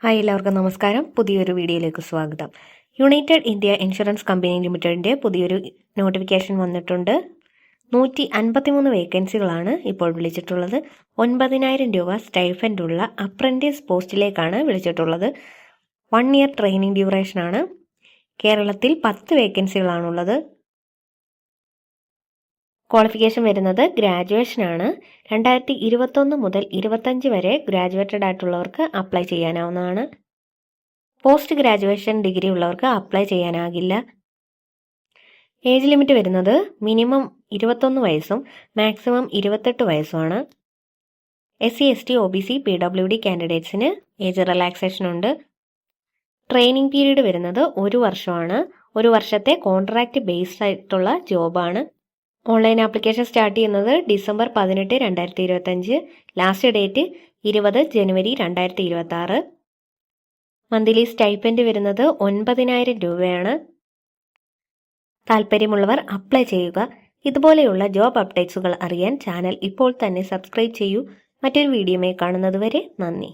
Hi എല്ലാവർക്കും നമസ്കാരം. പുതിയൊരു വീഡിയോയിലേക്ക് സ്വാഗതം. യുണൈറ്റഡ് ഇന്ത്യ ഇൻഷുറൻസ് കമ്പനി ലിമിറ്റഡിൻ്റെ പുതിയൊരു നോട്ടിഫിക്കേഷൻ വന്നിട്ടുണ്ട്. 153 വേക്കൻസികളാണ് ഇപ്പോൾ വിളിച്ചിട്ടുള്ളത്. 9,000 രൂപ സ്റ്റൈഫൻഡുള്ള അപ്രൻറ്റീസ് പോസ്റ്റിലേക്കാണ് വിളിച്ചിട്ടുള്ളത്. 1 ഇയർ ട്രെയിനിങ് ഡ്യൂറേഷനാണ്. കേരളത്തിൽ 10 വേക്കൻസികളാണുള്ളത്. ക്വാളിഫിക്കേഷൻ വരുന്നത് ഗ്രാജുവേഷനാണ്. 2021 മുതൽ 25 വരെ ഗ്രാജുവേറ്റഡ് ആയിട്ടുള്ളവർക്ക് അപ്ലൈ ചെയ്യാനാവുന്നതാണ്. പോസ്റ്റ് ഗ്രാജുവേഷൻ ഡിഗ്രി ഉള്ളവർക്ക് അപ്ലൈ ചെയ്യാനാകില്ല. ഏജ് ലിമിറ്റ് വരുന്നത് മിനിമം 21 വയസ്സും മാക്സിമം 28 വയസ്സുമാണ്. SC, ST, OBC, PWD കാൻഡിഡേറ്റ്സിന് ഏജ് റിലാക്സേഷൻ ഉണ്ട്. ട്രെയിനിങ് പീരീഡ് വരുന്നത് 1 വർഷമാണ്. 1 വർഷത്തെ കോൺട്രാക്റ്റ് ബേസ്ഡ് ആയിട്ടുള്ള ജോബാണ്. ഓൺലൈൻ ആപ്ലിക്കേഷൻ സ്റ്റാർട്ട് ചെയ്യുന്നത് ഡിസംബർ 18, 2025. ലാസ്റ്റ് ഡേറ്റ് 20 ജനുവരി 2026. മന്ത്ലി സ്റ്റൈപ്പൻഡ് വരുന്നത് 9,000 രൂപയാണ്. താല്പര്യമുള്ളവർ അപ്ലൈ ചെയ്യുക. ഇതുപോലെയുള്ള ജോബ് അപ്ഡേറ്റ്സുകൾ അറിയാൻ ചാനൽ ഇപ്പോൾ തന്നെ സബ്സ്ക്രൈബ് ചെയ്യൂ. മറ്റൊരു വീഡിയോയുമായി കാണുന്നതുവരെ നന്ദി.